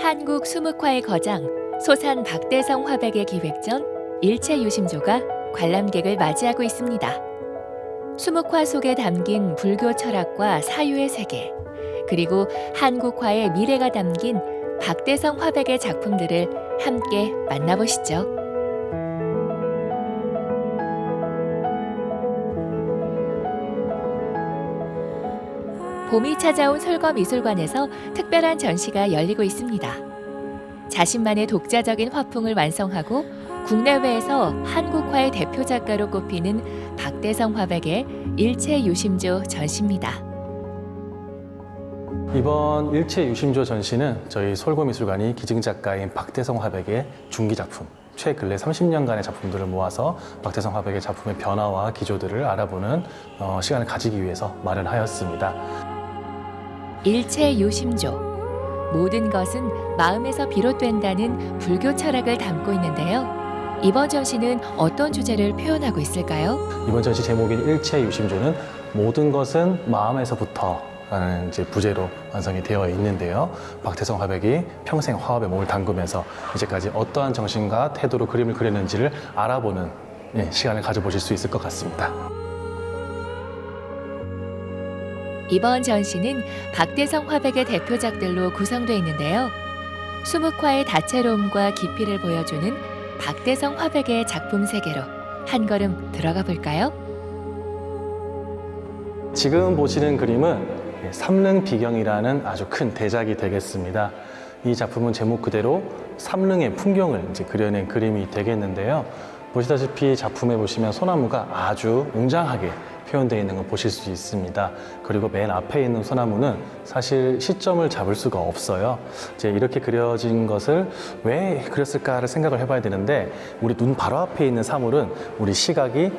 한국 수묵화의 거장 소산 박대성 화백의 기획전 일체유심조가 관람객을 맞이하고 있습니다. 수묵화 속에 담긴 불교 철학과 사유의 세계, 그리고 한국화의 미래가 담긴 박대성 화백의 작품들을 함께 만나보시죠. 봄이 찾아온 솔거미술관에서 특별한 전시가 열리고 있습니다. 자신만의 독자적인 화풍을 완성하고 국내외에서 한국화의 대표 작가로 꼽히는 박대성 화백의 일체유심조 전시입니다. 이번 일체유심조 전시는 저희 솔고미술관이 기증작가인 박대성 화백의 중기작품, 최근래 30년간의 작품들을 모아서 박대성 화백의 작품의 변화와 기조들을 알아보는 시간을 가지기 위해서 마련하였습니다. 일체유심조. 모든 것은 마음에서 비롯된다는 불교 철학을 담고 있는데요. 이번 전시는 어떤 주제를 표현하고 있을까요? 이번 전시 제목인 일체유심조는 모든 것은 마음에서부터 라는 부제로 완성이 되어 있는데요. 박대성 화백이 평생 화합에 몸을 담그면서 이제까지 어떠한 정신과 태도로 그림을 그렸는지를 알아보는 시간을 가져보실 수 있을 것 같습니다. 이번 전시는 박대성 화백의 대표작들로 구성되어 있는데요. 수묵화의 다채로움과 깊이를 보여주는 박대성 화백의 작품 세계로 한 걸음 들어가 볼까요? 지금 보시는 그림은 삼릉비경이라는 아주 큰 대작이 되겠습니다. 이 작품은 제목 그대로 삼릉의 풍경을 그려낸 그림이 되겠는데요. 보시다시피 작품에 보시면 소나무가 아주 웅장하게 표현되어 있는 걸 보실 수 있습니다. 그리고 맨 앞에 있는 소나무는 사실 시점을 잡을 수가 없어요. 이렇게 그려진 것을 왜 그렸을까를 생각을 해봐야 되는데, 우리 눈 바로 앞에 있는 사물은 우리 시각이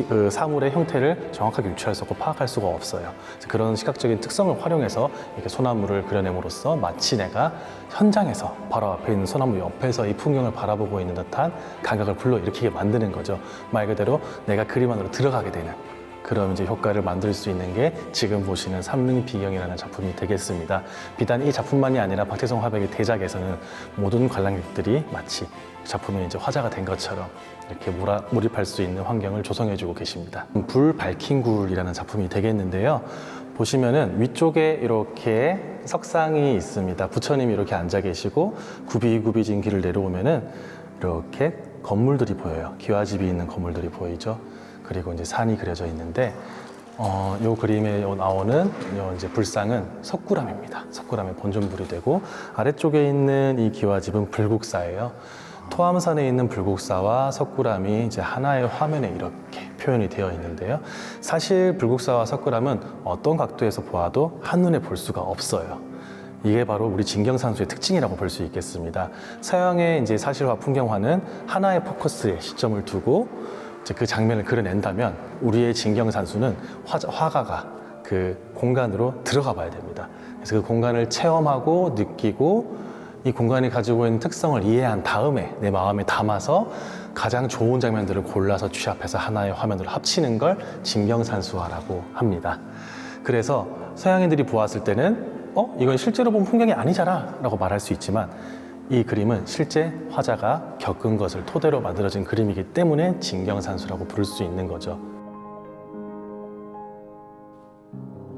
그 사물의 형태를 정확하게 유추할 수 없고 파악할 수가 없어요. 그런 시각적인 특성을 활용해서 이렇게 소나무를 그려냄으로써 마치 내가 현장에서 바로 앞에 있는 소나무 옆에서 이 풍경을 바라보고 있는 듯한 감각을 불러일으키게 만드는 거죠. 말 그대로 내가 그림 안으로 들어가게 되는 그런 효과를 만들 수 있는 게 지금 보시는 삼릉비경이라는 작품이 되겠습니다. 비단 이 작품만이 아니라 박대성 화백의 대작에서는 모든 관람객들이 마치 작품이 화자가 된 것처럼 이렇게 몰입할 수 있는 환경을 조성해주고 계십니다. 불 밝힌 굴이라는 작품이 되겠는데요. 보시면은 위쪽에 이렇게 석상이 있습니다. 부처님이 이렇게 앉아 계시고 굽이굽이진 길을 내려오면은 이렇게 건물들이 보여요. 기와집이 있는 건물들이 보이죠. 그리고 산이 그려져 있는데, 이 그림에 나오는 불상은 석굴암입니다. 석굴암의 본尊불이 되고, 아래쪽에 있는 이 기와집은 불국사예요. 토암산에 있는 불국사와 석굴암이 하나의 화면에 이렇게 표현이 되어 있는데요. 사실 불국사와 석굴암은 어떤 각도에서 보아도 한눈에 볼 수가 없어요. 이게 바로 우리 진경산수의 특징이라고 볼 수 있겠습니다. 서양의 사실화 풍경화는 하나의 포커스에 시점을 두고 그 장면을 그려낸다면, 우리의 진경산수는 화가가 그 공간으로 들어가 봐야 됩니다. 그래서 그 공간을 체험하고 느끼고 이 공간이 가지고 있는 특성을 이해한 다음에 내 마음에 담아서 가장 좋은 장면들을 골라서 취합해서 하나의 화면으로 합치는 걸 진경산수화라고 합니다. 그래서 서양인들이 보았을 때는 이건 실제로 본 풍경이 아니잖아 라고 말할 수 있지만, 이 그림은 실제 화자가 겪은 것을 토대로 만들어진 그림이기 때문에 진경산수라고 부를 수 있는 거죠.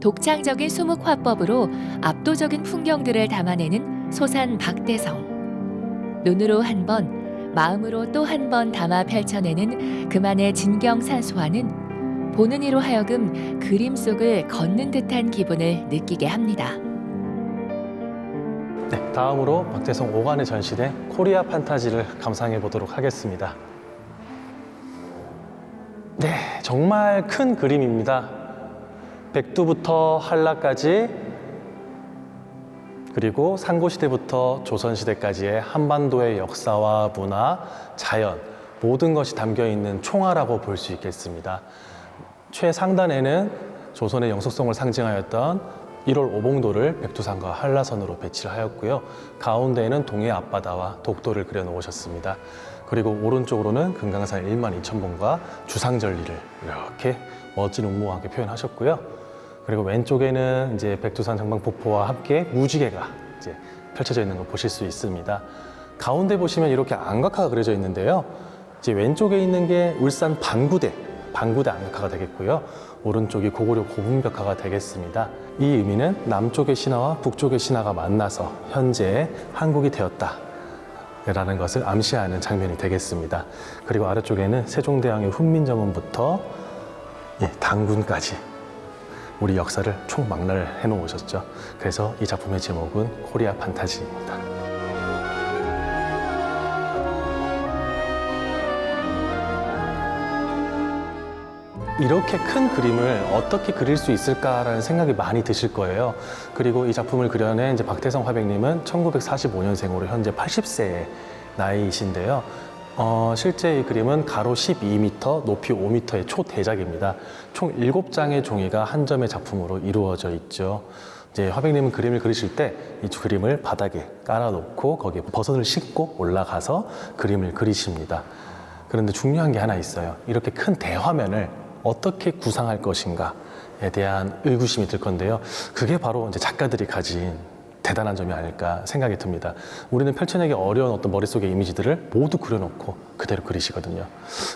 독창적인 수묵화법으로 압도적인 풍경들을 담아내는 소산 박대성. 눈으로 한 번, 마음으로 또 한 번 담아 펼쳐내는 그만의 진경산수화는 보는 이로 하여금 그림 속을 걷는 듯한 기분을 느끼게 합니다. 네, 다음으로 박대성 5관에 전시된 코리아 판타지를 감상해 보도록 하겠습니다. 네, 정말 큰 그림입니다. 백두부터 한라까지, 그리고 상고시대부터 조선시대까지의 한반도의 역사와 문화, 자연, 모든 것이 담겨있는 총화라고 볼 수 있겠습니다. 최상단에는 조선의 영속성을 상징하였던 1월 오봉도를 백두산과 한라선으로 배치를 하였고요. 가운데에는 동해 앞바다와 독도를 그려놓으셨습니다. 그리고 오른쪽으로는 금강산 12,000봉과 주상절리를 이렇게 멋진 운무와 함께 표현하셨고요. 그리고 왼쪽에는 백두산 정방폭포와 함께 무지개가 펼쳐져 있는 걸 보실 수 있습니다. 가운데 보시면 이렇게 안각화가 그려져 있는데요. 이제 왼쪽에 있는 게 울산 방구대 안각화가 되겠고요. 오른쪽이 고구려 고분벽화가 되겠습니다. 이 의미는 남쪽의 신화와 북쪽의 신화가 만나서 현재 한국이 되었다 라는 것을 암시하는 장면이 되겠습니다. 그리고 아래쪽에는 세종대왕의 훈민정음부터 당군까지 우리 역사를 총망라를 해놓으셨죠. 그래서 이 작품의 제목은 코리아 판타지입니다. 이렇게 큰 그림을 어떻게 그릴 수 있을까라는 생각이 많이 드실 거예요. 그리고 이 작품을 그려낸 이제 박태성 화백님은 1945년생으로 현재 80세의 나이이신데요. 실제 이 그림은 가로 12m, 높이 5m의 초대작입니다. 총 7장의 종이가 한 점의 작품으로 이루어져 있죠. 이제 화백님은 그림을 그리실 때 이 그림을 바닥에 깔아놓고 거기에 버선을 싣고 올라가서 그림을 그리십니다. 그런데 중요한 게 하나 있어요. 이렇게 큰 대화면을 어떻게 구상할 것인가에 대한 의구심이 들 건데요. 그게 바로 이제 작가들이 가진 대단한 점이 아닐까 생각이 듭니다. 우리는 펼쳐내기 어려운 어떤 머릿속의 이미지들을 모두 그려놓고 그대로 그리시거든요.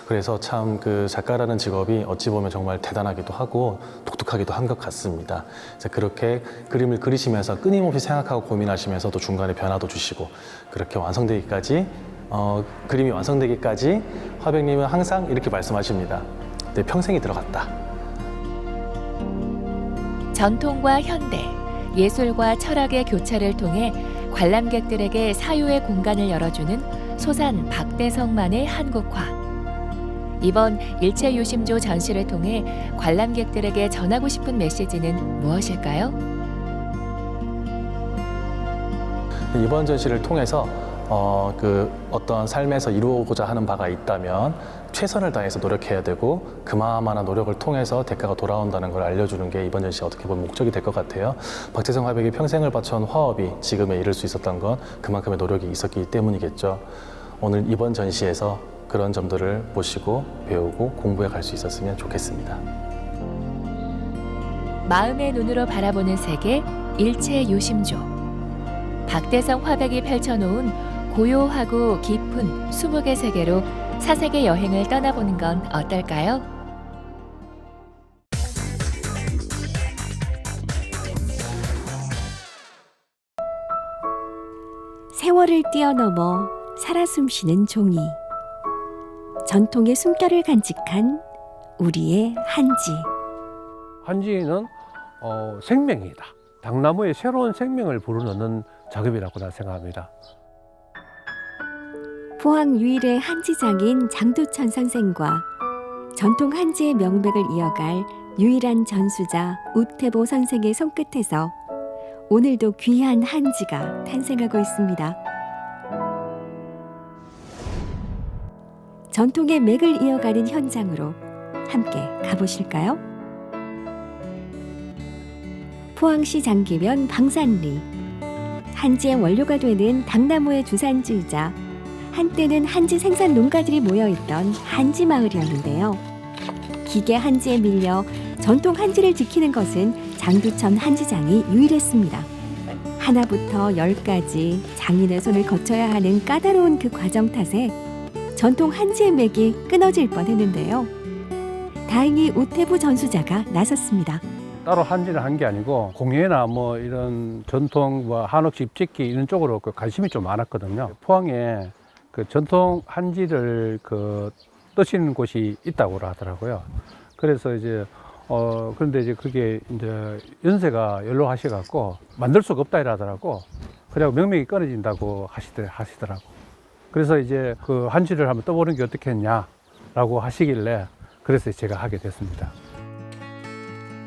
그래서 참 그 작가라는 직업이 어찌 보면 정말 대단하기도 하고 독특하기도 한 것 같습니다. 그래서 그렇게 그림을 그리시면서 끊임없이 생각하고 고민하시면서 또 중간에 변화도 주시고 그렇게 완성되기까지 그림이 완성되기까지 화백님은 항상 이렇게 말씀하십니다. 내 평생이 들어갔다. 전통과 현대, 예술과 철학의 교차를 통해 관람객들에게 사유의 공간을 열어주는 소산 박대성만의 한국화. 이번 일체유심조 전시를 통해 관람객들에게 전하고 싶은 메시지는 무엇일까요? 이번 전시를 통해서 어떤 삶에서 이루고자 하는 바가 있다면 최선을 다해서 노력해야 되고 그마마나 노력을 통해서 대가가 돌아온다는 걸 알려주는 게 이번 전시 어떻게 보면 목적이 될 것 같아요. 박태성 화백이 평생을 바쳐온 화업이 지금에 이를 수 있었던 건 그만큼의 노력이 있었기 때문이겠죠. 오늘 이번 전시에서 그런 점들을 보시고 배우고 공부해 갈 수 있었으면 좋겠습니다. 마음의 눈으로 바라보는 세계 일체유심조. 박대성 화백이 펼쳐놓은 고요하고 깊은 20개 세계로 사색의 여행을 떠나보는 건 어떨까요? 세월을 뛰어넘어 살아 숨쉬는 종이. 전통의 숨결을 간직한 우리의 한지. 한지는 생명이다. 당나무에 새로운 생명을 불어넣는 작업이라고 나 생각합니다. 포항 유일의 한지장인 장두천 선생과 전통 한지의 명맥을 이어갈 유일한 전수자 우태보 선생의 손끝에서 오늘도 귀한 한지가 탄생하고 있습니다. 전통의 맥을 이어가는 현장으로 함께 가보실까요? 포항시 장기면 방산리. 한지의 원료가 되는 당나무의 주산지이자 한때는 한지 생산 농가들이 모여있던 한지 마을이었는데요. 기계 한지에 밀려 전통 한지를 지키는 것은 장두천 한지장이 유일했습니다. 하나부터 10까지 장인의 손을 거쳐야 하는 까다로운 그 과정 탓에 전통 한지의 맥이 끊어질 뻔했는데요. 다행히 우태부 전수자가 나섰습니다. 따로 한지를 한 게 아니고 공예나 뭐 이런 전통 한옥 집짓기 이런 쪽으로 관심이 좀 많았거든요. 포항에 그 전통 한지를 뜨시는 곳이 있다고 하더라고요. 그래서 이제 그런데 이제 그게 이제 연세가 연로하셔갖고 만들 수가 없다 이러더라고. 그래고 명맥이 끊어진다고 하시더라고. 그래서 이제 그 한지를 한번 떠보는 게 어떻겠냐라고 하시길래 그래서 제가 하게 됐습니다.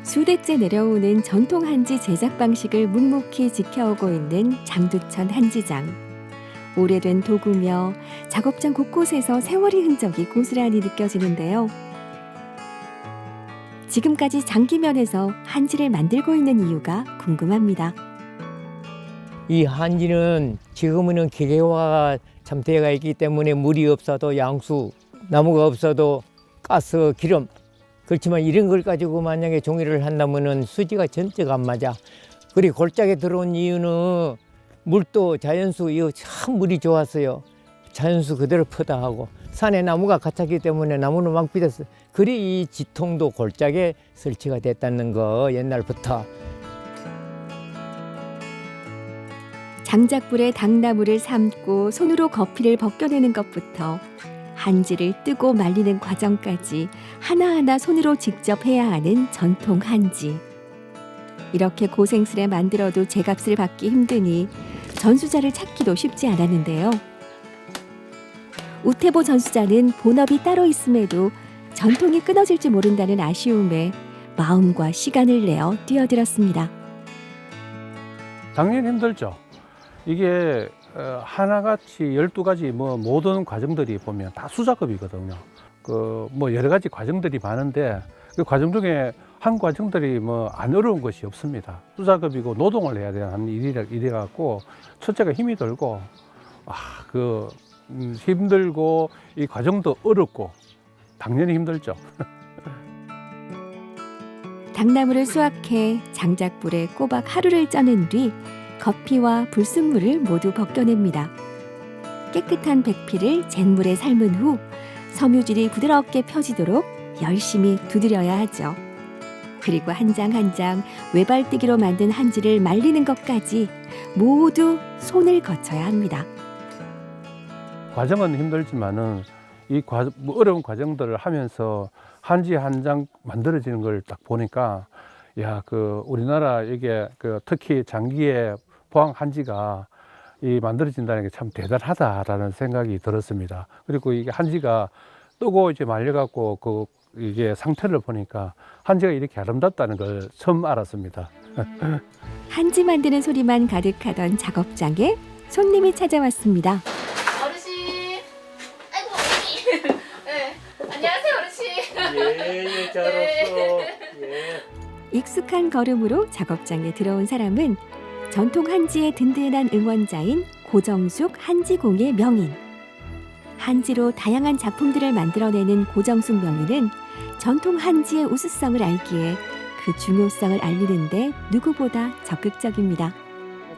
수대째 내려오는 전통 한지 제작 방식을 묵묵히 지켜오고 있는 장두천 한지장. 오래된 도구며 작업장 곳곳에서 세월의 흔적이 고스란히 느껴지는데요. 지금까지 장기면에서 한지를 만들고 있는 이유가 궁금합니다. 이 한지는 지금은 기계화가 참 되어 있기 때문에 물이 없어도 양수, 나무가 없어도 가스, 기름. 그렇지만 이런 걸 가지고 만약에 종이를 한다면은 수지가 전체가 안 맞아. 그리고 골짜기에 들어온 이유는 물도 자연수 이거 참 물이 좋았어요. 자연수 그대로 퍼다 하고 산에 나무가 갇혔기 때문에 나무는 막 삐졌어요. 그리 이 지통도 골짜기에 설치가 됐다는 거 옛날부터. 장작불에 당나무를 삶고 손으로 거피를 벗겨내는 것부터 한지를 뜨고 말리는 과정까지 하나하나 손으로 직접 해야 하는 전통 한지. 이렇게 고생스레 만들어도 제값을 받기 힘드니 전수자를 찾기도 쉽지 않았는데요. 우태보 전수자는 본업이 따로 있음에도 전통이 끊어질지 모른다는 아쉬움에 마음과 시간을 내어 뛰어들었습니다. 당연히 힘들죠. 이게 하나같이 12가지 뭐 모든 과정들이 보면 다 수작업이거든요. 뭐 여러 가지 과정들이 많은데 그 과정 중에 한 과정들이 뭐 안 어려운 것이 없습니다. 수작업이고 노동을 해야 되는 일이라 갖고 첫째가 힘이 들고 힘들고 이 과정도 어렵고 당연히 힘들죠. 당나무를 수확해 장작불에 꼬박 하루를 쪄낸 뒤 거피와 불순물을 모두 벗겨냅니다. 깨끗한 백피를 잿물에 삶은 후 섬유질이 부드럽게 펴지도록 열심히 두드려야 하죠. 그리고 한 장 한 장 외발뜨기로 만든 한지를 말리는 것까지 모두 손을 거쳐야 합니다. 과정은 힘들지만은 어려운 과정들을 하면서 한지 한 장 만들어지는 걸 딱 보니까 우리나라 이게 특히 장기의 포항 한지가 만들어진다는 게 참 대단하다라는 생각이 들었습니다. 그리고 이게 한지가 뜨고 이제 말려갖고 이게 상태를 보니까 한지가 이렇게 아름답다는 걸 처음 알았습니다. 한지 만드는 소리만 가득하던 작업장에 손님이 찾아왔습니다. 어르신, 아이고 어머니. 네, 안녕하세요 어르신. 예, 잘 왔어. 예. 익숙한 걸음으로 작업장에 들어온 사람은 전통 한지의 든든한 응원자인 고정숙 한지공의 명인. 한지로 다양한 작품들을 만들어내는 고정숙 명인은 전통 한지의 우수성을 알기에 그 중요성을 알리는데 누구보다 적극적입니다.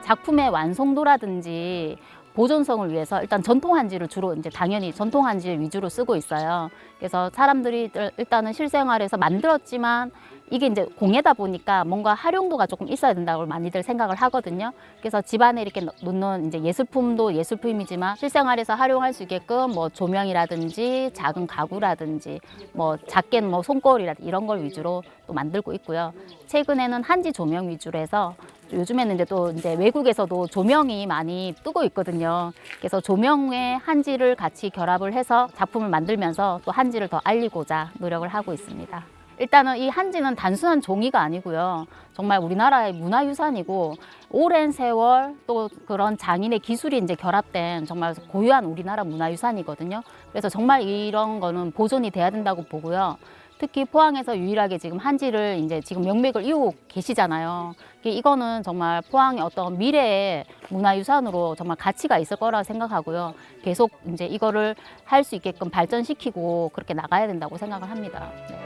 작품의 완성도라든지 보존성을 위해서 일단 전통 한지를 주로 이제 당연히 전통 한지 위주로 쓰고 있어요. 그래서 사람들이 일단은 실생활에서 만들었지만 이게 이제 공예다 보니까 뭔가 활용도가 조금 있어야 된다고 많이들 생각을 하거든요. 그래서 집안에 이렇게 놓는 이제 예술품도 예술품이지만 실생활에서 활용할 수 있게끔 뭐 조명이라든지 작은 가구라든지 뭐 작게는 뭐 손거울이라든지 이런 걸 위주로 또 만들고 있고요. 최근에는 한지 조명 위주로 해서 요즘에는 이제 외국에서도 조명이 많이 뜨고 있거든요. 그래서 조명에 한지를 같이 결합을 해서 작품을 만들면서 또 한지를 더 알리고자 노력을 하고 있습니다. 일단은 이 한지는 단순한 종이가 아니고요. 정말 우리나라의 문화유산이고 오랜 세월 또 그런 장인의 기술이 이제 결합된 정말 고유한 우리나라 문화유산이거든요. 그래서 정말 이런 거는 보존이 돼야 된다고 보고요. 특히 포항에서 유일하게 지금 한지를 이제 지금 명맥을 이루고 계시잖아요. 이거는 정말 포항의 어떤 미래의 문화유산으로 정말 가치가 있을 거라 생각하고요. 계속 이제 이거를 할 수 있게끔 발전시키고 그렇게 나가야 된다고 생각을 합니다. 네.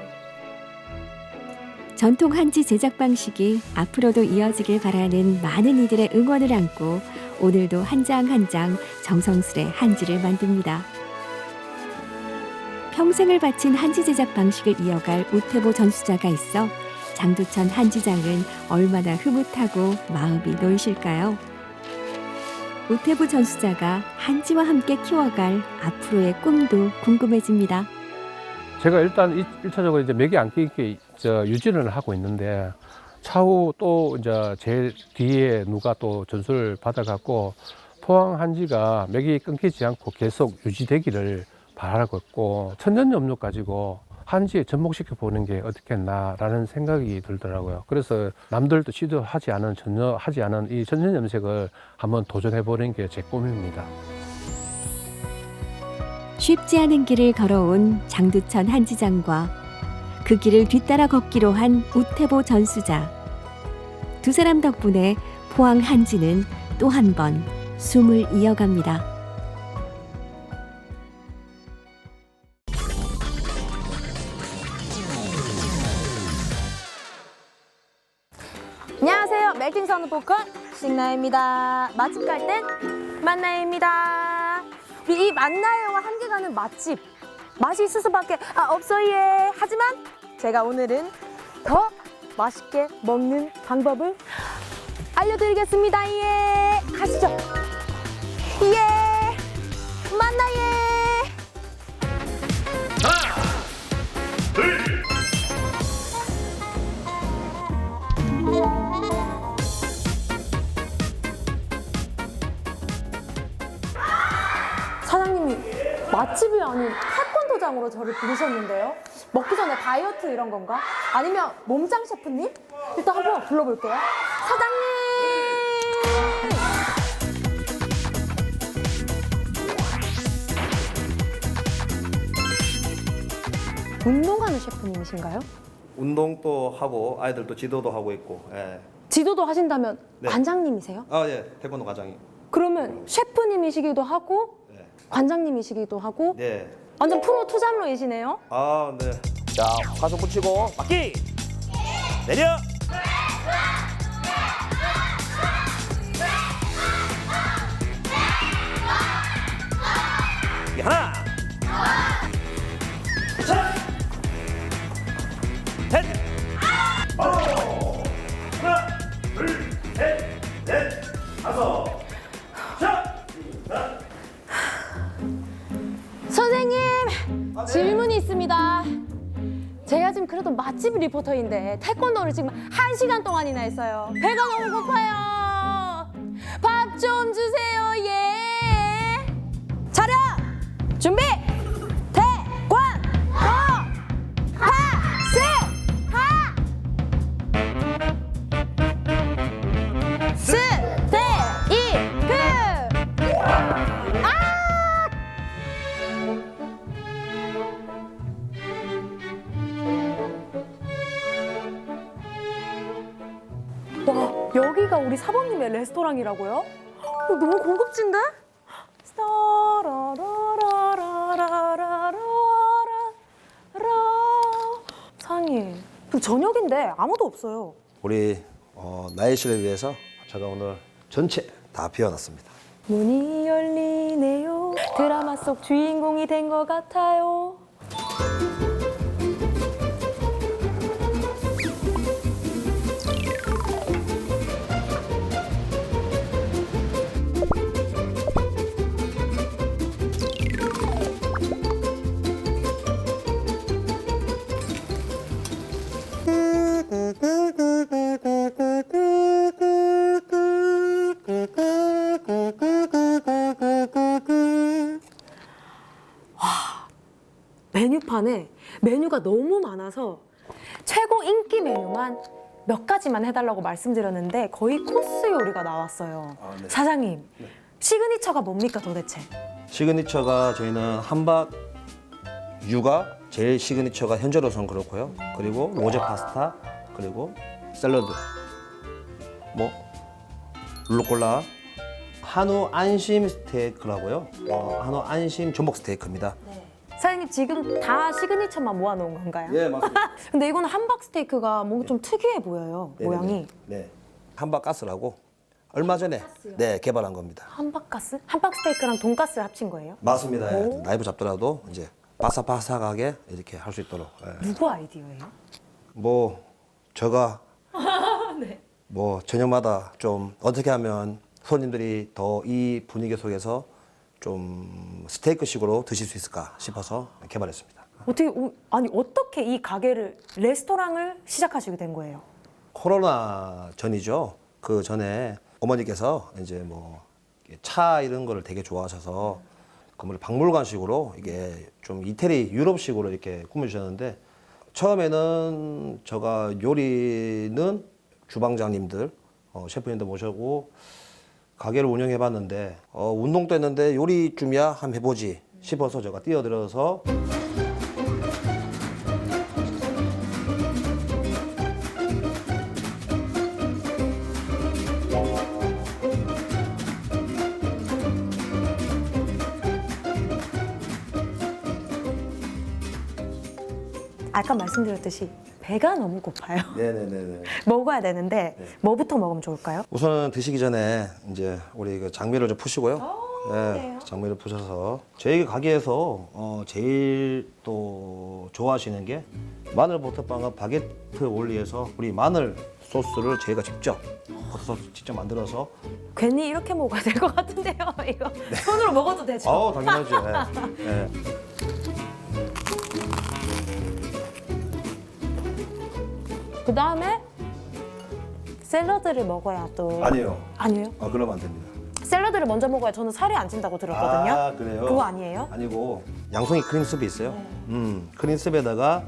전통 한지 제작 방식이 앞으로도 이어지길 바라는 많은 이들의 응원을 안고 오늘도 한 장 한 장 정성스레 한지를 만듭니다. 평생을 바친 한지 제작 방식을 이어갈 우태보 전수자가 있어 장두천 한지장은 얼마나 흐뭇하고 마음이 놓이실까요? 우태보 전수자가 한지와 함께 키워갈 앞으로의 꿈도 궁금해집니다. 제가 일단 1차적으로 이제 맥이 안 끼게 유지를 하고 있는데 차후 또 이제 제 뒤에 누가 또 전수를 받아갖고 포항 한지가 맥이 끊기지 않고 계속 유지되기를 바라고 있고 천년염력 가지고 한지에 접목시켜 보는 게 어떻겠나라는 생각이 들더라고요. 그래서 남들도 시도하지 않은 전혀 하지 않은 이 천년염색을 한번 도전해 보는 게 제 꿈입니다. 쉽지 않은 길을 걸어온 장두천 한지장과 그 길을 뒤따라 걷기로 한 우태보 전수자. 두 사람 덕분에 포항 한지는 또 한 번 숨을 이어갑니다. 안녕하세요. 멜팅 사운드 보컬 싱 만나요입니다. 맛집 갈 땐 만나요입니다. 우리 이 만나요와 함께 가는 맛집 맛이 있을 수밖에 없어요. 예. 하지만 제가 오늘은 더 맛있게 먹는 방법을 알려드리겠습니다. 예. 가시죠. 예. 만나요. 사장님이 맛집이 아닌 태권도장으로 저를 부르셨는데요. 먹기 전에 다이어트 이런 건가? 아니면 몸짱 셰프님? 일단 한번 불러볼게요. 사장님! 운동하는 셰프님이신가요? 운동도 하고 아이들도 지도도 하고 있고. 예. 지도도 하신다면 네. 관장님이세요? 아, 예. 태권도 과장이. 그러면 셰프님이시기도 하고 네. 관장님이시기도 하고 네. 완전 프로 투잡러이시네요. 아, 네. 자, 가슴 붙이고 맞기. 내려. 하나. 셋. 하나, 둘, 셋, 넷, 다섯. 선생님 질문이 있습니다. 제가 지금 그래도 맛집 리포터인데 태권도를 지금 1시간 동안이나 했어요. 배가 너무 고파요. 밥 좀 주세요. 예. 차렷 준비 태권도 파스 하 스테이크 와, 여기가 우리 사범님의 레스토랑이라고요? 너무 고급진데? 사장님, 그럼 저녁인데 아무도 없어요. 우리 나혜 씨를 위해서 제가 오늘 전체 다 비워놨습니다. 문이 열리네요. 드라마 속 주인공이 된 것 같아요. 메뉴판에 메뉴가 너무 많아서 최고 인기 메뉴만 몇 가지만 해달라고 말씀드렸는데 거의 코스 요리가 나왔어요. 네. 사장님, 시그니처가 뭡니까 도대체? 시그니처가 저희는 함박 유가 제일 시그니처가 현재로서는 그렇고요. 그리고 로제 파스타, 그리고 샐러드, 뭐 룰루꼴라, 한우 안심 스테이크라고요. 한우 안심 전복 스테이크입니다. 사장님 지금 다 시그니처만 모아놓은 건가요? 예, 맞습니다. 근데 이거는 함박 스테이크가 뭔가 좀 특이해 보여요. 모양이. 네. 함박가스라고 얼마 전에 개발한 겁니다. 함박가스? 함박 스테이크랑 돈가스를 합친 거예요? 맞습니다. 예. 오. 나이프 잡더라도 이제 바삭바삭하게 이렇게 할 수 있도록. 예. 누구 아이디어예요? 뭐 제가 뭐 저녁마다 좀 어떻게 하면 손님들이 더 이 분위기 속에서 좀 스테이크식으로 드실 수 있을까 싶어서 개발했습니다. 어떻게 이 가게를 레스토랑을 시작하시게 된 거예요? 코로나 전이죠. 그 전에 어머니께서 이제 뭐 차 이런 거를 되게 좋아하셔서 건물 박물관식으로 이게 좀 이태리 유럽식으로 이렇게 꾸며주셨는데 처음에는 제가 요리는 주방장님들, 셰프님들 모셔고 가게를 운영해봤는데 운동도 했는데 요리쯤이야 한번 해보지 싶어서 제가 뛰어들어서 아까 말씀드렸듯이 배가 너무 고파요. 네네네네. 먹어야 되는데 뭐부터 먹으면 좋을까요? 우선은 드시기 전에 이제 우리 그 장미를 좀 푸시고요. 네, 장미를 푸셔서 저희 가게에서 제일 또 좋아하시는 게 마늘 버터빵과 바게트 올리에서 우리 마늘 소스를 저희가 직접 버터 소스 직접 만들어서. 괜히 이렇게 먹어야 될 것 같은데요. 이거 손으로 먹어도 되죠? 아우 당연하죠. 네. 그 다음에 샐러드를 먹어야 또 아니에요. 아니에요? 그러면 안 됩니다. 샐러드를 먼저 먹어야 저는 살이 안 찐다고 들었거든요. 아, 그래요? 그거 아니에요? 아니고 양송이 크림스프 있어요. 크림스프에다가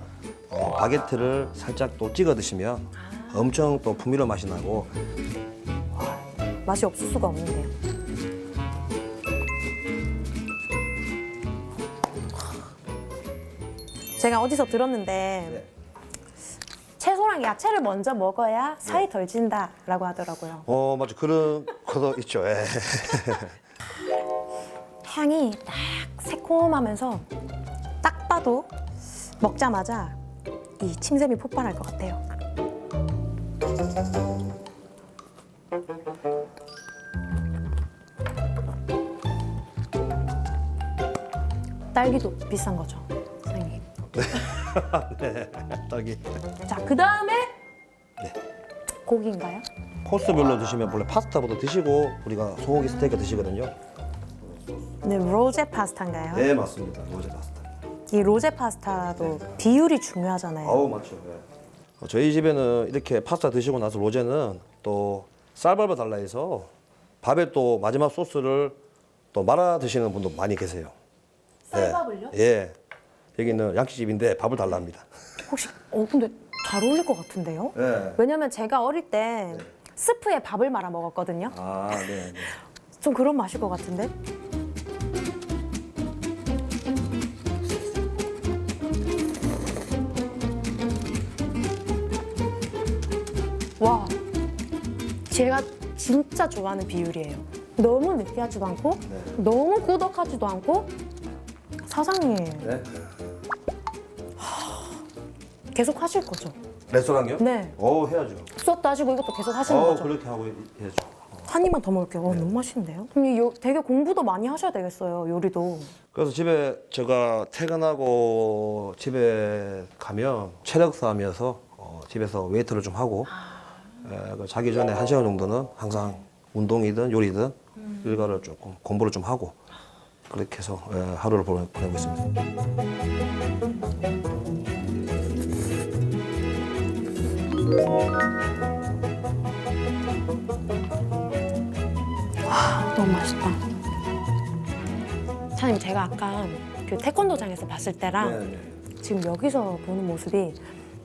바게트를 살짝 또 찍어 드시면 엄청 또 풍미로운 맛이 나고. 맛이 없을 수가 없는데요. 제가 어디서 들었는데 채소랑 야채를 먼저 먹어야 살이 덜 찐다라고 하더라고요. 맞아. 그런 것도 있죠. 예. 향이 딱 새콤하면서 딱 봐도 먹자마자 이 침샘이 폭발할 것 같아요. 딸기도 비싼 거죠, 선생님. 네, 딸기. 자, 그 다음에 고기인가요? 코스별로 드시면 원래 파스타부터 드시고 우리가 소고기 스테이크 드시거든요. 네, 로제 파스타인가요? 네, 맞습니다. 로제 파스타. 이 로제 파스타도 비율이 중요하잖아요. 아우, 맞죠. 네. 저희 집에는 이렇게 파스타 드시고 나서 로제는 또 쌀밥을 달라 해서 밥에 또 마지막 소스를 또 말아 드시는 분도 많이 계세요. 쌀밥을요? 네. 예. 여기는 양식집인데 밥을 달라 합니다. 혹시 근데 잘 어울릴 것 같은데요? 네. 왜냐면 제가 어릴 때 스프에 밥을 말아 먹었거든요. 아, 네. 좀 그런 맛일 것 같은데? 와, 제가 진짜 좋아하는 비율이에요. 너무 느끼하지도 않고 너무 꾸덕하지도 않고. 사장님 네. 계속 하실 거죠? 레스토랑이요? 네. 해야죠. 수업도 하시고 이것도 계속 하시는 거죠? 그렇게 하고 해야죠. 한 입만 더 먹을게요. 너무 맛있는데요? 그럼 되게 공부도 많이 하셔야 되겠어요, 요리도. 그래서 집에 제가 퇴근하고 집에 가면 체력 싸움이어서 집에서 웨이트를 좀 하고 자기 전에 1시간 정도는 항상 운동이든 요리든 일과를 조금 공부를 좀 하고 그렇게 해서 하루를 보내고 있습니다. 너무 맛있다. 사장님, 제가 아까 그 태권도장에서 봤을 때랑 지금 여기서 보는 모습이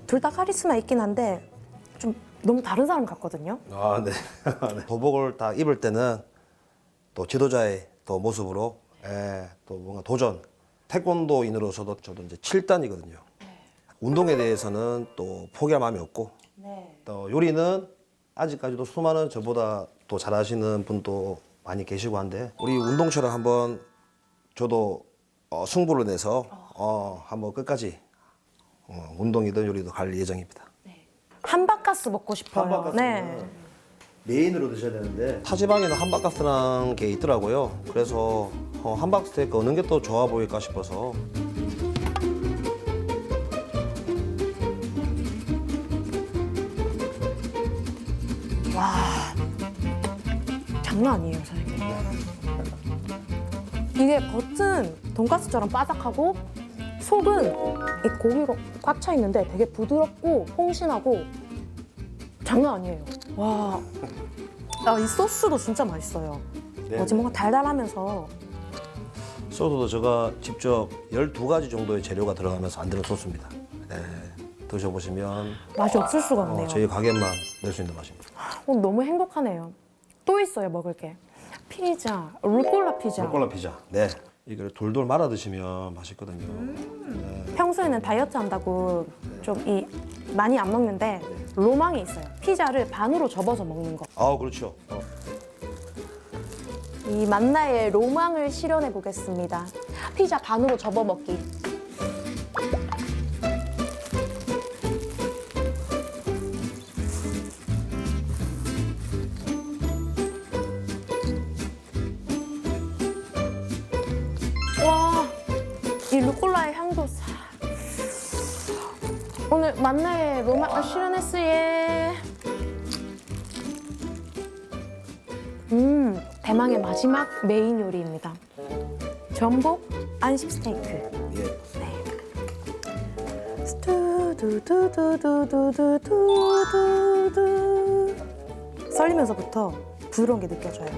둘 다 카리스마 있긴 한데 좀 너무 다른 사람 같거든요. 아, 네. 도복을 딱 입을 때는 또 지도자의 또 모습으로 또 뭔가 도전. 태권도인으로서도 저도 이제 7단이거든요. 운동에 대해서는 또 포기할 마음이 없고 또 요리는 아직까지도 수많은 저보다 또 잘하시는 분도 많이 계시고 한데 우리 운동처럼 한번 저도 승부를 내서 한번 끝까지 운동이든 요리도 갈 예정입니다. 함박가스 먹고 싶어요. 함박가스는 메인으로 드셔야 되는데 타지방에는 함박가스라는 게 있더라고요. 그래서 함박 스테이크 어느 게 또 좋아 보일까 싶어서. 와, 장난 아니에요, 사장님. 이게 겉은 돈가스처럼 바삭하고 속은 이 고기로 꽉 차 있는데 되게 부드럽고 퐁신하고 장난 아니에요. 와, 이 소스도 진짜 맛있어요. 뭐지, 뭔가 달달하면서. 소스도 제가 직접 12가지 정도의 재료가 들어가면서 만드는 소스입니다. 네, 드셔보시면 맛이 없을 수가 없네요. 저희 가게만 낼 수 있는 맛입니다. 너무 행복하네요. 또 있어요, 먹을 게. 피자, 루꼴라 피자. 루꼴라 피자. 네, 이걸 돌돌 말아 드시면 맛있거든요. 네. 평소에는 다이어트 한다고 좀 많이 안 먹는데 로망이 있어요. 피자를 반으로 접어서 먹는 거. 아, 그렇죠. 이 만나의 로망을 실현해 보겠습니다. 피자 반으로 접어 먹기. 만나의 로마 슈라네스에 대망의 마지막 메인 요리입니다. 전복 안심 스테이크. 예. 두두두두두두두두두 썰리면서부터 부드러운 게 느껴져요.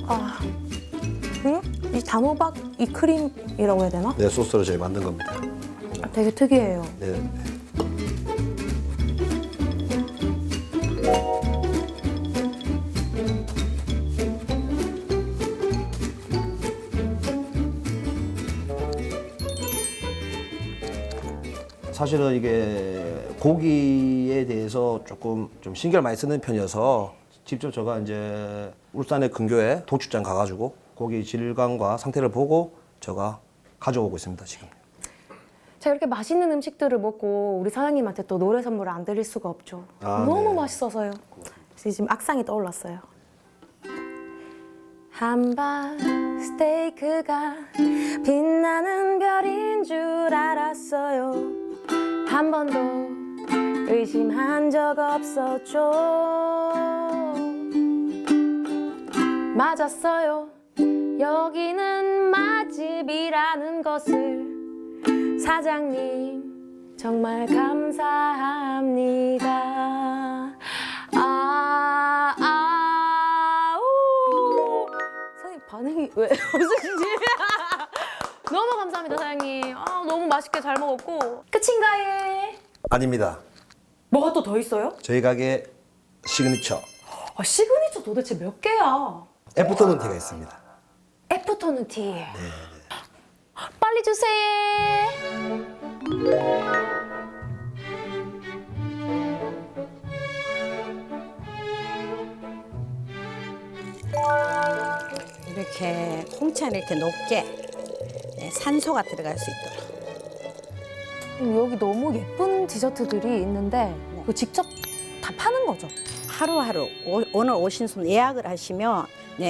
아, 이 단호박 이 크림이라고 해야 되나? 네, 소스로 저희 만든 겁니다. 되게 특이해요. 네. 사실은 이게 고기에 대해서 조금 좀 신경을 많이 쓰는 편이어서 직접 제가 이제 울산의 근교에 도축장 가가지고 고기 질감과 상태를 보고 제가 가져오고 있습니다, 지금. 제가 이렇게 맛있는 음식들을 먹고 우리 사장님한테 또 노래 선물을 안 드릴 수가 없죠. 아, 너무 네. 맛있어서요. 그래서 지금 악상이 떠올랐어요. 함박 스테이크가 빛나는 별인 줄 알았어요. 한 번도 의심한 적 없었죠. 맞았어요. 여기는 맛집이라는 것을 사장님 정말 감사합니다. 사장님 반응이 왜 없으신지. 너무 감사합니다, 사장님. 너무 맛있게 잘 먹었고. 끝인가요? 아닙니다. 뭐가 또 더 있어요? 저희 가게 시그니처 시그니처 도대체 몇 개야? 애프터눈 티가 있습니다. 애프터눈 티. 빨리 주세요. 이렇게 홍차는 이렇게 높게 산소가 들어갈 수 있도록. 여기 너무 예쁜 디저트들이 있는데 이거 직접 다 파는 거죠? 하루하루 오늘 오신 손 예약을 하시면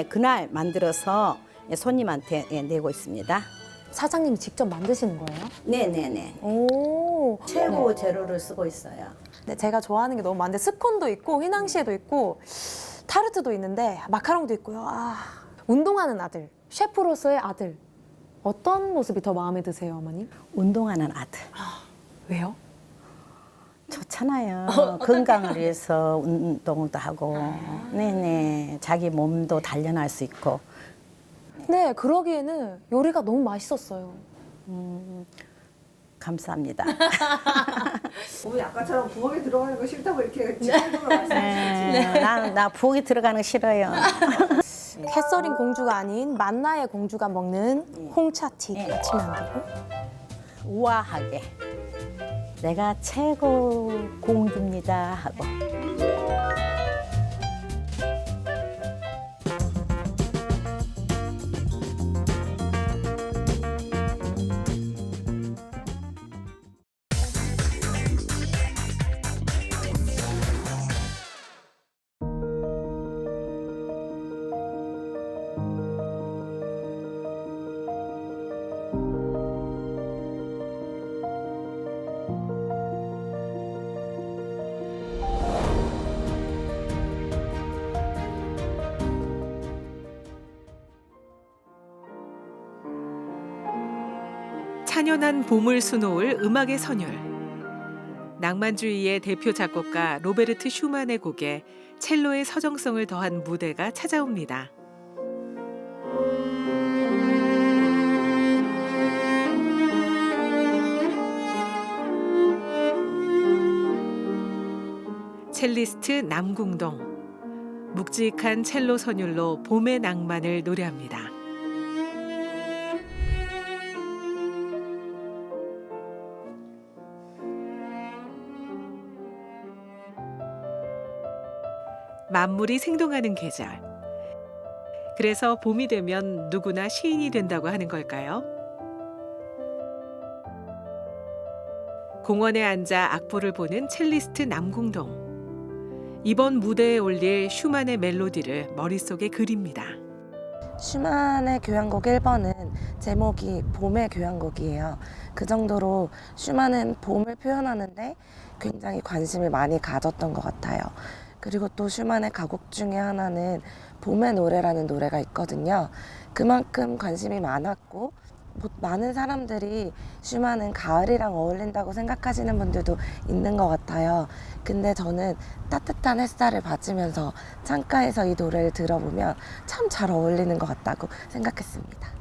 그날 만들어서 손님한테 내고 있습니다. 사장님이 직접 만드시는 거예요? 네네네. 오. 최고 재료를 쓰고 있어요. 네, 제가 좋아하는 게 너무 많은데 스콘도 있고 휘낭시에도 있고 타르트도 있는데 마카롱도 있고요. 운동하는 아들, 셰프로서의 아들. 어떤 모습이 더 마음에 드세요, 어머님? 운동하는 아들. 왜요? 좋잖아요. 건강을 위해서 운동도 하고, 네네. 자기 몸도 단련할 수 있고. 네, 그러기에는 요리가 너무 맛있었어요. 감사합니다. 어머니 아까처럼 부엌에 들어가는 거 싫다고 이렇게 직접적으로 말씀하시지. 나 부엌에 들어가는 거 싫어요. 캐서린 공주가 아닌 만나의 공주가 먹는 홍차티 아침에 안 되고. 우아하게. 내가 최고 공주입니다 하고. 찬연한 봄을 수놓을 음악의 선율. 낭만주의의 대표 작곡가 로베르트 슈만의 곡에 첼로의 서정성을 더한 무대가 찾아옵니다. 첼리스트 남궁동. 묵직한 첼로 선율로 봄의 낭만을 노래합니다. 만물이 생동하는 계절. 그래서 봄이 되면 누구나 시인이 된다고 하는 걸까요? 공원에 앉아 악보를 보는 첼리스트 남궁동. 이번 무대에 올릴 슈만의 멜로디를 머릿속에 그립니다. 슈만의 교향곡 1번은 제목이 봄의 교향곡이에요. 그 정도로 슈만은 봄을 표현하는데 굉장히 관심을 많이 가졌던 것 같아요. 그리고 또 슈만의 가곡 중에 하나는 봄의 노래라는 노래가 있거든요. 그만큼 관심이 많았고 많은 사람들이 슈만은 가을이랑 어울린다고 생각하시는 분들도 있는 것 같아요. 근데 저는 따뜻한 햇살을 받으면서 창가에서 이 노래를 들어보면 참 잘 어울리는 것 같다고 생각했습니다.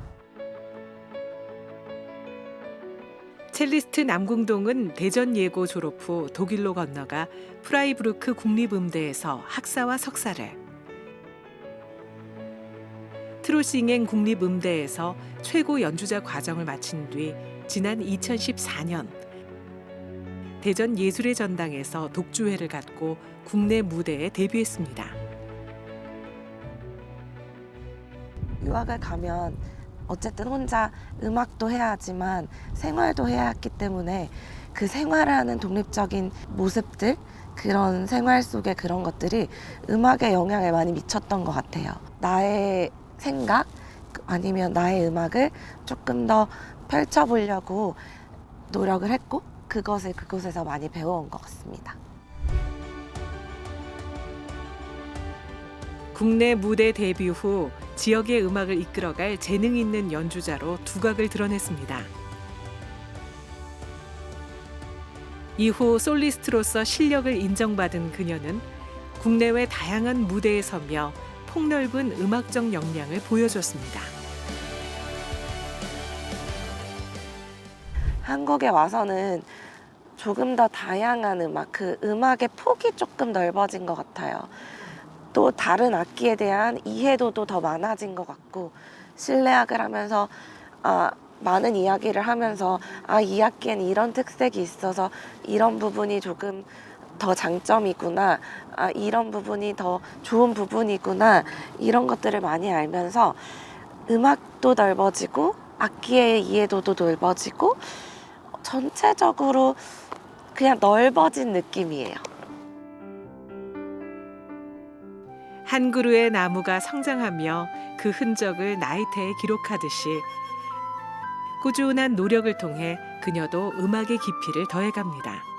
첼리스트 남궁동은 대전 예고 졸업 후 독일로 건너가 프라이부르크 국립음대에서 학사와 석사를, 트로싱행 국립음대에서 최고 연주자 과정을 마친 뒤 지난 2014년 대전 예술의 전당에서 독주회를 갖고 국내 무대에 데뷔했습니다. 유학을 가면 어쨌든 혼자 음악도 해야 하지만 생활도 해야 했기 때문에 그 생활하는 독립적인 모습들, 그런 생활 속의 그런 것들이 음악에 영향을 많이 미쳤던 것 같아요. 나의 생각 아니면 나의 음악을 조금 더 펼쳐보려고 노력을 했고 그것을 그곳에서 많이 배워온 것 같습니다. 국내 무대 데뷔 후 지역의 음악을 이끌어갈 재능 있는 연주자로 두각을 드러냈습니다. 이후 솔리스트로서 실력을 인정받은 그녀는 국내외 다양한 무대에 서며 폭넓은 음악적 역량을 보여줬습니다. 한국에 와서는 조금 더 다양한 음악, 그 음악의 폭이 조금 넓어진 것 같아요. 또 다른 악기에 대한 이해도도 더 많아진 것 같고 실내악을 하면서 많은 이야기를 하면서 이 악기에는 이런 특색이 있어서 이런 부분이 조금 더 장점이구나, 이런 부분이 더 좋은 부분이구나, 이런 것들을 많이 알면서 음악도 넓어지고 악기의 이해도도 넓어지고 전체적으로 그냥 넓어진 느낌이에요. 한 그루의 나무가 성장하며 그 흔적을 나이테에 기록하듯이 꾸준한 노력을 통해 그녀도 음악의 깊이를 더해갑니다.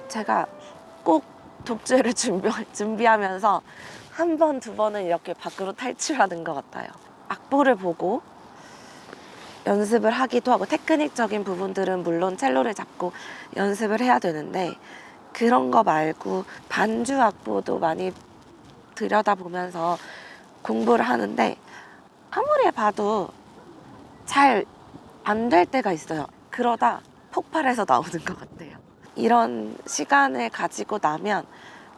제가 꼭 독주회를 준비하면서 한 번, 두 번은 이렇게 밖으로 탈출하는 것 같아요. 악보를 보고 연습을 하기도 하고 테크닉적인 부분들은 물론 첼로를 잡고 연습을 해야 되는데 그런 거 말고 반주 악보도 많이 들여다보면서 공부를 하는데 아무리 봐도 잘 안 될 때가 있어요. 그러다 폭발해서 나오는 것 같아요. 이런 시간을 가지고 나면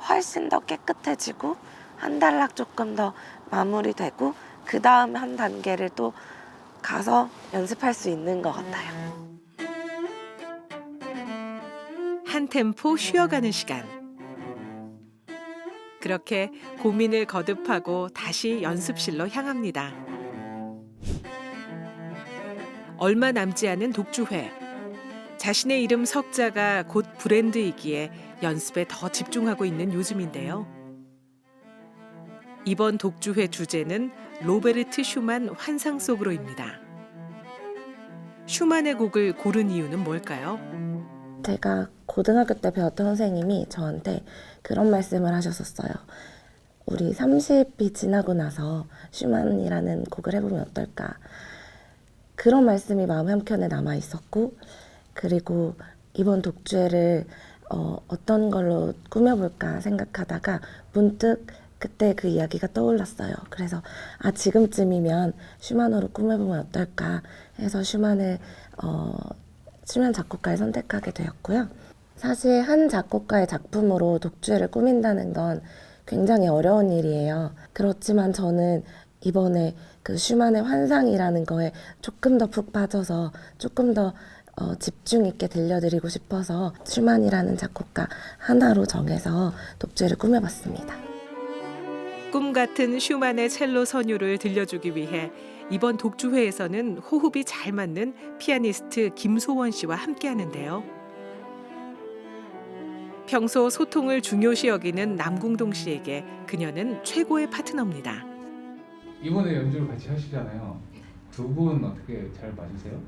훨씬 더 깨끗해지고 한 단락 조금 더 마무리되고 그 다음 한 단계를 또 가서 연습할 수 있는 것 같아요. 한 템포 쉬어가는 시간. 그렇게 고민을 거듭하고 다시 연습실로 향합니다. 얼마 남지 않은 독주회. 자신의 이름 석자가 곧 브랜드이기에 연습에 더 집중하고 있는 요즘인데요. 이번 독주회 주제는 로베르트 슈만 환상 속으로입니다. 슈만의 곡을 고른 이유는 뭘까요? 제가 고등학교 때 배웠던 선생님이 저한테 그런 말씀을 하셨었어요. 우리 30이 지나고 나서 슈만이라는 곡을 해보면 어떨까. 그런 말씀이 마음 한켠에 남아 있었고, 그리고 이번 독주회를 어떤 걸로 꾸며볼까 생각하다가 문득 그때 그 이야기가 떠올랐어요. 그래서 지금쯤이면 슈만으로 꾸며보면 어떨까 해서 슈만 작곡가를 선택하게 되었고요. 사실 한 작곡가의 작품으로 독주회를 꾸민다는 건 굉장히 어려운 일이에요. 그렇지만 저는 이번에 그 슈만의 환상이라는 거에 조금 더 푹 빠져서 조금 더 집중 있게 들려드리고 싶어서 슈만이라는 작곡가 하나로 정해서 독주회를 꾸며봤습니다. 꿈 같은 슈만의 첼로 선율을 들려주기 위해 이번 독주회에서는 호흡이 잘 맞는 피아니스트 김소원 씨와 함께하는데요. 평소 소통을 중요시 여기는 남궁동 씨에게 그녀는 최고의 파트너입니다. 이번에 연주를 같이 하시잖아요. 두 분 어떻게 잘 맞으세요?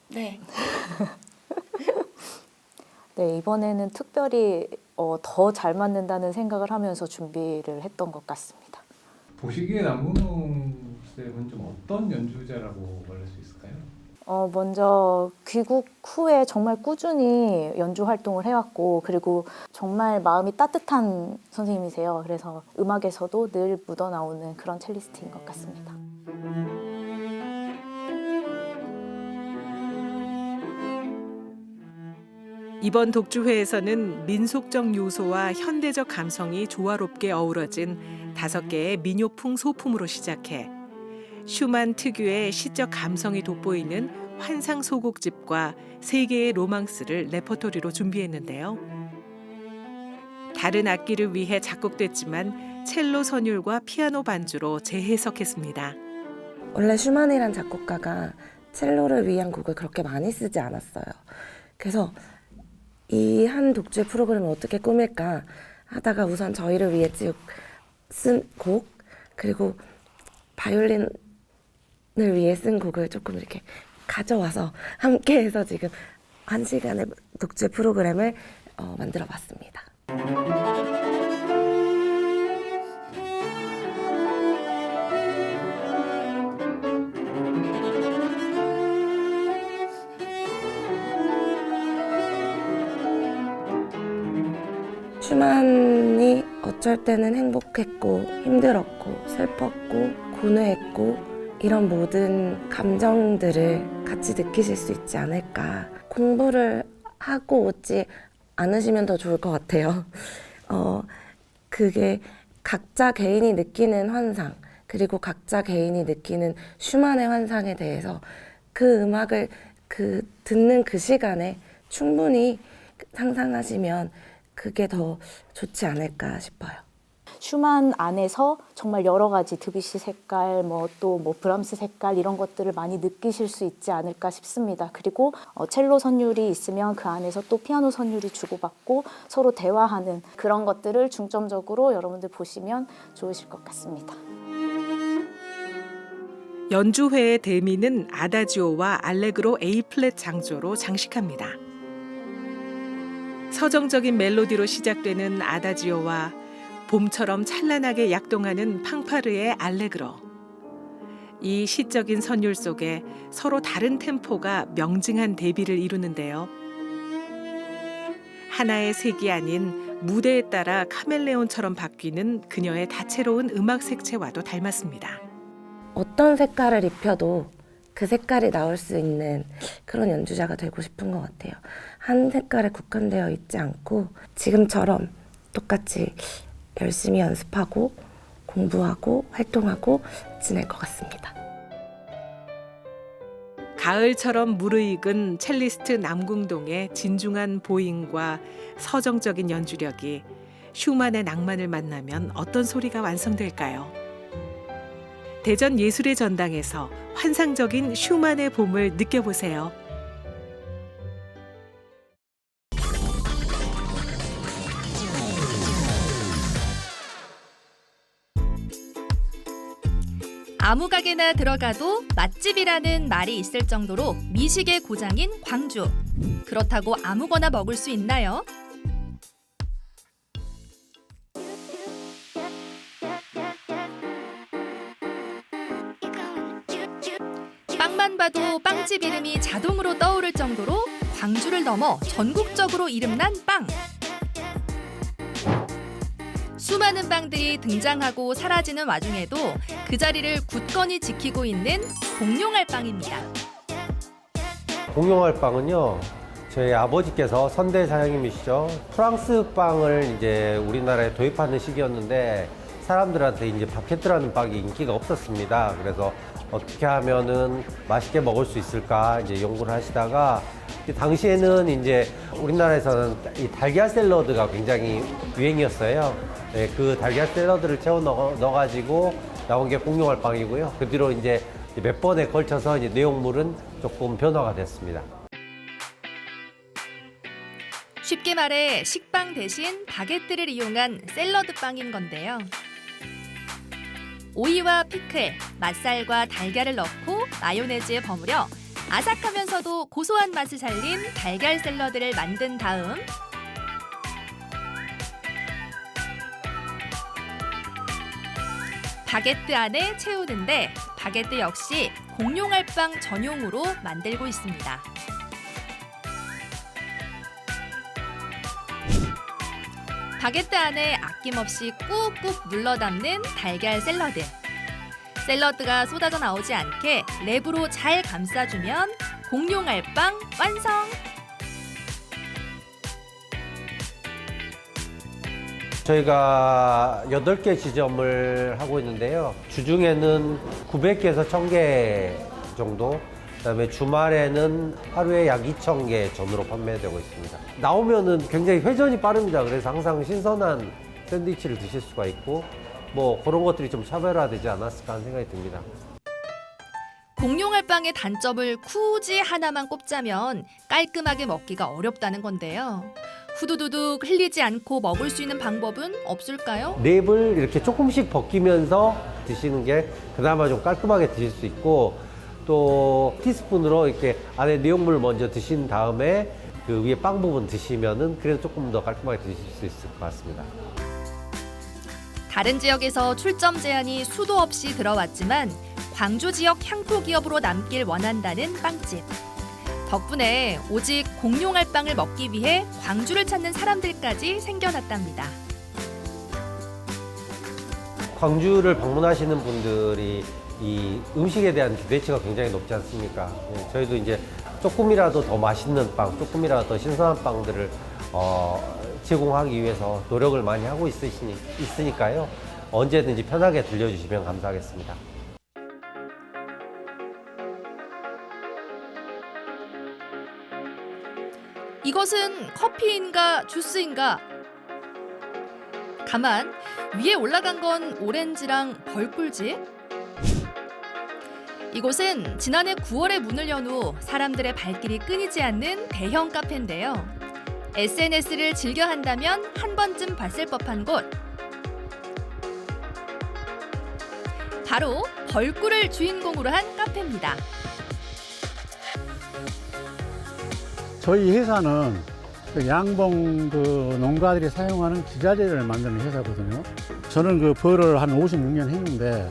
네. 네, 이번에는 특별히 더 잘 맞는다는 생각을 하면서 준비를 했던 것 같습니다. 보시기에 남궁동 쌤은 좀 어떤 연주자라고 말할 수 있을까요? 먼저 귀국 후에 정말 꾸준히 연주 활동을 해왔고 그리고 정말 마음이 따뜻한 선생님이세요. 그래서 음악에서도 늘 묻어나오는 그런 첼리스트인 것 같습니다. 이번 독주회에서는 민속적 요소와 현대적 감성이 조화롭게 어우러진 5개의 민요풍 소품으로 시작해 슈만 특유의 시적 감성이 돋보이는 환상 소곡집과 3개의 로망스를 레퍼토리로 준비했는데요. 다른 악기를 위해 작곡됐지만 첼로 선율과 피아노 반주로 재해석했습니다. 원래 슈만이란 작곡가가 첼로를 위한 곡을 그렇게 많이 쓰지 않았어요. 그래서 이 한 독주의 프로그램을 어떻게 꾸밀까 하다가 우선 저희를 위해 쭉 쓴 곡, 그리고 바이올린을 위해 쓴 곡을 조금 이렇게 가져와서 함께해서 지금 1시간의 독주의 프로그램을 만들어 봤습니다. 슈만이 어쩔 때는 행복했고 힘들었고 슬펐고 고뇌했고 이런 모든 감정들을 같이 느끼실 수 있지 않을까. 공부를 하고 오지 않으시면 더 좋을 것 같아요. 그게 각자 개인이 느끼는 환상, 그리고 각자 개인이 느끼는 슈만의 환상에 대해서 그 음악을 듣는 그 시간에 충분히 상상하시면 그게 더 좋지 않을까 싶어요. 슈만 안에서 정말 여러 가지 드뷔시 색깔, 또 브람스 색깔 이런 것들을 많이 느끼실 수 있지 않을까 싶습니다. 그리고 첼로 선율이 있으면 그 안에서 또 피아노 선율이 주고받고 서로 대화하는 그런 것들을 중점적으로 여러분들 보시면 좋으실 것 같습니다. 연주회의 대미는 아다지오와 알레그로 A 플랫 장조로 장식합니다. 서정적인 멜로디로 시작되는 아다지오와 봄처럼 찬란하게 약동하는 팡파르의 알레그로. 이 시적인 선율 속에 서로 다른 템포가 명징한 대비를 이루는데요. 하나의 색이 아닌 무대에 따라 카멜레온처럼 바뀌는 그녀의 다채로운 음악 색채와도 닮았습니다. 어떤 색깔을 입혀도 그 색깔이 나올 수 있는 그런 연주자가 되고 싶은 것 같아요. 한 색깔에 국한되어 있지 않고 지금처럼 똑같이 열심히 연습하고 공부하고 활동하고 지낼 것 같습니다. 가을처럼 무르익은 첼리스트 남궁동의 진중한 보잉과 서정적인 연주력이 슈만의 낭만을 만나면 어떤 소리가 완성될까요? 대전 예술의 전당에서 환상적인 슈만의 봄을 느껴보세요. 아무 가게나 들어가도 맛집이라는 말이 있을 정도로 미식의 고장인 광주. 그렇다고 아무거나 먹을 수 있나요? 빵만 봐도 빵집 이름이 자동으로 떠오를 정도로 광주를 넘어 전국적으로 이름난 빵. 수많은 빵들이 등장하고 사라지는 와중에도 그 자리를 굳건히 지키고 있는 공룡알 빵입니다. 공룡알 빵은요, 저희 아버지께서 선대 사장님이시죠. 프랑스 빵을 이제 우리나라에 도입하는 시기였는데 사람들한테 이제 바게트라는 빵이 인기가 없었습니다. 그래서 어떻게 하면은 맛있게 먹을 수 있을까 이제 연구를 하시다가 당시에는 이제 우리나라에서는 이 달걀 샐러드가 굉장히 유행이었어요. 네, 그 달걀 샐러드를 채워 넣어가지고 나온 게 공룡알 빵이고요. 그 뒤로 이제 몇 번에 걸쳐서 이제 내용물은 조금 변화가 됐습니다. 쉽게 말해 식빵 대신 바게트를 이용한 샐러드 빵인 건데요. 오이와 피클, 맛살과 달걀을 넣고 마요네즈에 버무려 아삭하면서도 고소한 맛을 살린 달걀 샐러드를 만든 다음 바게트 안에 채우는데 바게트 역시 공룡알 빵 전용으로 만들고 있습니다. 바게트 안에 아낌없이 꾹꾹 눌러 담는 달걀 샐러드. 샐러드가 쏟아져 나오지 않게 랩으로 잘 감싸주면 공룡알 빵 완성! 저희가 8개 지점을 하고 있는데요. 주중에는 900개에서 1000개 정도, 그다음에 주말에는 하루에 약 2000개 전으로 판매되고 있습니다. 나오면은 굉장히 회전이 빠릅니다. 그래서 항상 신선한 샌드위치를 드실 수가 있고 뭐 그런 것들이 좀 차별화되지 않았을까 하는 생각이 듭니다. 공룡알빵의 단점을 굳이 하나만 꼽자면 깔끔하게 먹기가 어렵다는 건데요. 후두두둑 흘리지 않고 먹을 수 있는 방법은 없을까요? 랩을 이렇게 조금씩 벗기면서 드시는 게 그나마 좀 깔끔하게 드실 수 있고, 또 티스푼으로 이렇게 안에 내용물을 먼저 드신 다음에 그 위에 빵 부분 드시면은 그래도 조금 더 깔끔하게 드실 수 있을 것 같습니다. 다른 지역에서 출점 제한이 수도 없이 들어왔지만 광주 지역 향토 기업으로 남길 원한다는 빵집. 덕분에 오직 공룡알빵을 먹기 위해 광주를 찾는 사람들까지 생겨났답니다. 광주를 방문하시는 분들이 이 음식에 대한 기대치가 굉장히 높지 않습니까? 저희도 이제 조금이라도 더 맛있는 빵, 조금이라도 더 신선한 빵들을 제공하기 위해서 노력을 많이 하고 있으니까요. 언제든지 편하게 들려주시면 감사하겠습니다. 이것은 커피인가 주스인가? 가만, 위에 올라간 건 오렌지랑 벌꿀집? 이곳은 지난해 9월에 문을 연 후 사람들의 발길이 끊이지 않는 대형 카페인데요. SNS를 즐겨 한다면 한 번쯤 봤을 법한 곳. 바로 벌꿀을 주인공으로 한 카페입니다. 저희 회사는 양봉 농가들이 사용하는 기자재를 만드는 회사거든요. 저는 그 벌을 한 56년 했는데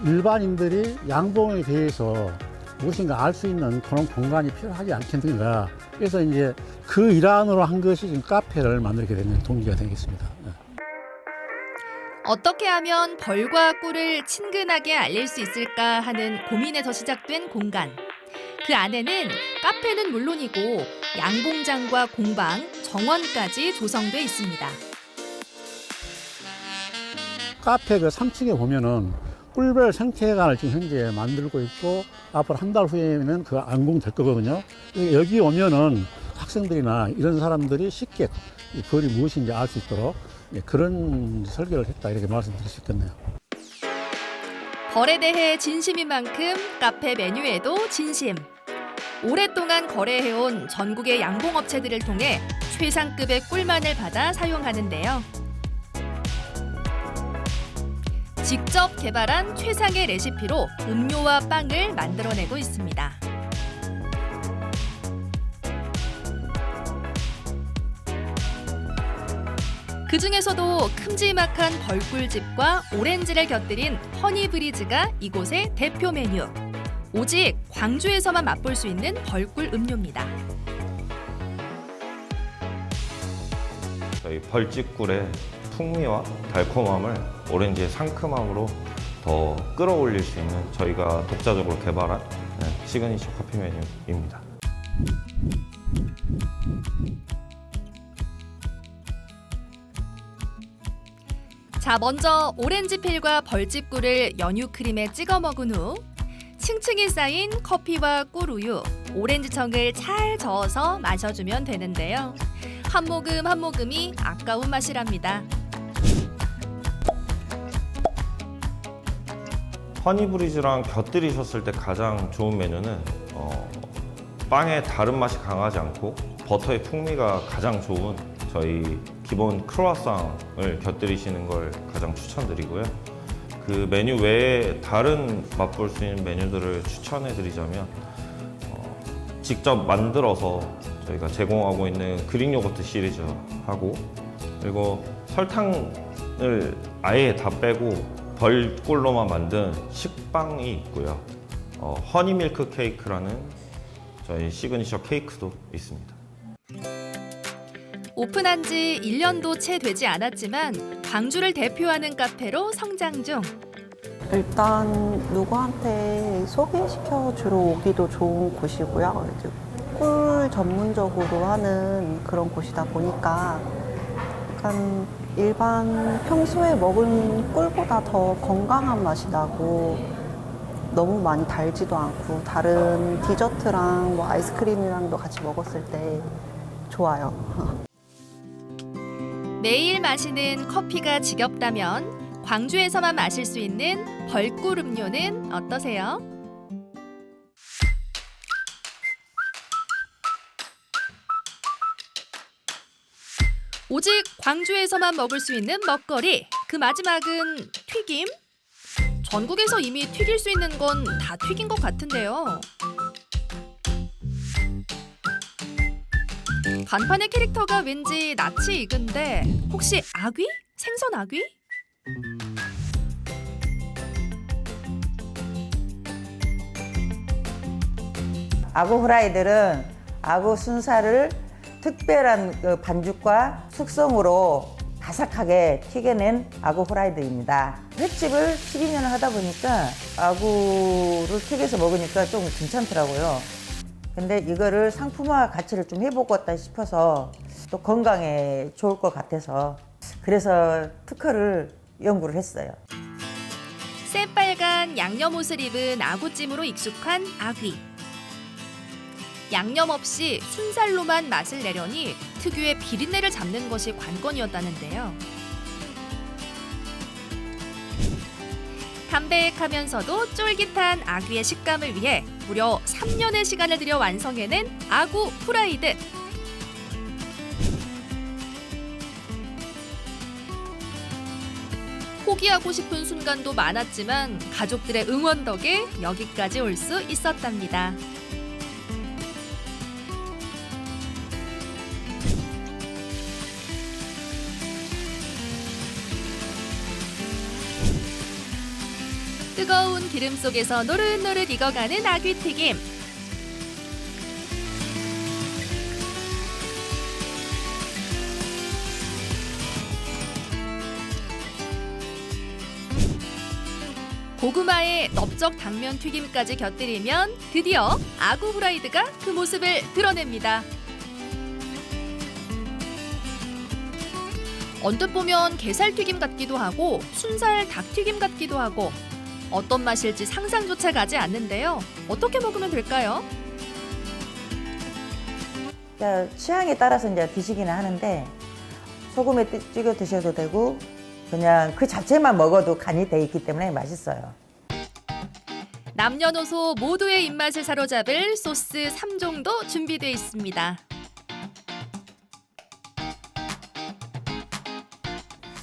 일반인들이 양봉에 대해서 무엇인가 알 수 있는 그런 공간이 필요하지 않겠는가. 그래서 이제 그 일환으로 한 것이 지금 카페를 만들게 되는 동기가 되겠습니다. 어떻게 하면 벌과 꿀을 친근하게 알릴 수 있을까 하는 고민에서 시작된 공간. 그 안에는 카페는 물론이고 양봉장과 공방, 정원까지 조성돼 있습니다. 카페 그 3층에 보면은 꿀별 생태관을 지금 현재 만들고 있고 앞으로 한 달 후에는 그 완공될 거거든요. 여기 오면은 학생들이나 이런 사람들이 쉽게 이 벌이 무엇인지 알 수 있도록 그런 설계를 했다 이렇게 말씀드릴 수 있겠네요. 벌에 대해 진심인 만큼 카페 메뉴에도 진심. 오랫동안 거래해온 전국의 양봉업체들을 통해 최상급의 꿀만을 받아 사용하는데요. 직접 개발한 최상의 레시피로 음료와 빵을 만들어내고 있습니다. 그 중에서도 큼지막한 벌꿀즙과 오렌지를 곁들인 허니브리즈가 이곳의 대표 메뉴. 오직 광주에서만 맛볼 수 있는 벌꿀 음료입니다. 저희 벌집꿀의 풍미와 달콤함을 오렌지의 상큼함으로 더 끌어올릴 수 있는 저희가 독자적으로 개발한 시그니처 커피 메뉴입니다. 자, 먼저 오렌지 필과 벌집꿀을 연유 크림에 찍어 먹은 후 층층이 쌓인 커피와 꿀우유, 오렌지청을 잘 저어서 마셔주면 되는데요. 한 모금 한 모금이 아까운 맛이랍니다. 허니브리즈랑 곁들이셨을 때 가장 좋은 메뉴는 빵의 다른 맛이 강하지 않고 버터의 풍미가 가장 좋은 저희 기본 크루아상을 곁들이시는 걸 가장 추천드리고요. 그 메뉴 외에 다른 맛볼 수 있는 메뉴들을 추천해 드리자면 직접 만들어서 저희가 제공하고 있는 그릭 요거트 시리즈하고, 그리고 설탕을 아예 다 빼고 벌꿀로만 만든 식빵이 있고요. 허니 밀크 케이크라는 저희 시그니처 케이크도 있습니다. 오픈한 지 1년도 채 되지 않았지만 광주를 대표하는 카페로 성장 중. 일단 누구한테 소개시켜 주러 오기도 좋은 곳이고요. 이제 꿀 전문적으로 하는 그런 곳이다 보니까 약간 일반 평소에 먹은 꿀보다 더 건강한 맛이 나고 너무 많이 달지도 않고 다른 디저트랑 뭐 아이스크림이랑도 같이 먹었을 때 좋아요. 매일 마시는 커피가 지겹다면 광주에서만 마실 수 있는 벌꿀 음료는 어떠세요? 오직 광주에서만 먹을 수 있는 먹거리, 그 마지막은 튀김? 전국에서 이미 튀길 수 있는 건 다 튀긴 것 같은데요. 간판의 캐릭터가 왠지 낯이 익은데 혹시 아귀? 생선 아귀? 아구 후라이들은 아구 순살을 특별한 그 반죽과 숙성으로 바삭하게 튀겨낸 아구 후라이드입니다. 횟집을 12년을 하다 보니까 아구를 튀겨서 먹으니까 좀 괜찮더라고요. 근데 이거를 상품화 가치를 좀 해보겠다 싶어서 또 건강에 좋을 것 같아서 그래서 특허를 연구를 했어요. 새빨간 양념 옷을 입은 아구찜으로 익숙한 아귀. 양념 없이 순살로만 맛을 내려니 특유의 비린내를 잡는 것이 관건이었다는데요. 담백하면서도 쫄깃한 아귀의 식감을 위해 무려 3년의 시간을 들여 완성해낸 아구 후라이드. 포기하고 싶은 순간도 많았지만 가족들의 응원 덕에 여기까지 올 수 있었답니다. 뜨거운 기름 속에서 노릇노릇 익어가는 아귀튀김. 고구마에 넓적 당면 튀김까지 곁들이면 드디어 아구 후라이드가 그 모습을 드러냅니다. 언뜻 보면 게살튀김 같기도 하고 순살 닭튀김 같기도 하고 어떤 맛일지 상상조차 가지 않는데요. 어떻게 먹으면 될까요? 취향에 따라서 이제 드시기는 하는데 소금에 찍어 드셔도 되고 그냥 그 자체만 먹어도 간이 돼 있기 때문에 맛있어요. 남녀노소 모두의 입맛을 사로잡을 소스 3종도 준비되어 있습니다.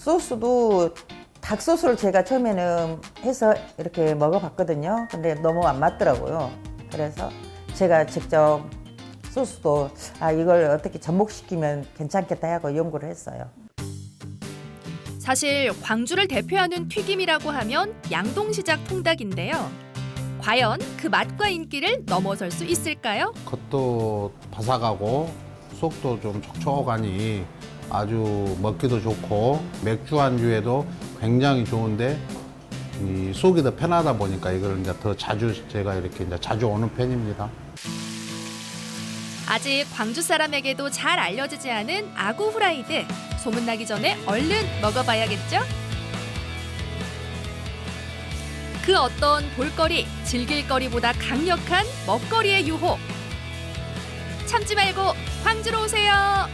소스도 닭소스를 제가 처음에는 해서 이렇게 먹어봤거든요. 근데 너무 안 맞더라고요. 그래서 제가 직접 소스도 이걸 어떻게 접목시키면 괜찮겠다 하고 연구를 했어요. 사실 광주를 대표하는 튀김이라고 하면 양동시작 통닭인데요. 과연 그 맛과 인기를 넘어설 수 있을까요? 겉도 바삭하고 속도 좀 촉촉하니 아주 먹기도 좋고 맥주 안주에도 굉장히 좋은데 이 속이 더 편하다 보니까 이걸 이제 더 자주 제가 이렇게 이제 자주 오는 편입니다. 아직 광주 사람에게도 잘 알려지지 않은 아구 후라이드. 소문나기 전에 얼른 먹어봐야겠죠? 그 어떤 볼거리, 즐길거리보다 강력한 먹거리의 유혹. 참지 말고 광주로 오세요.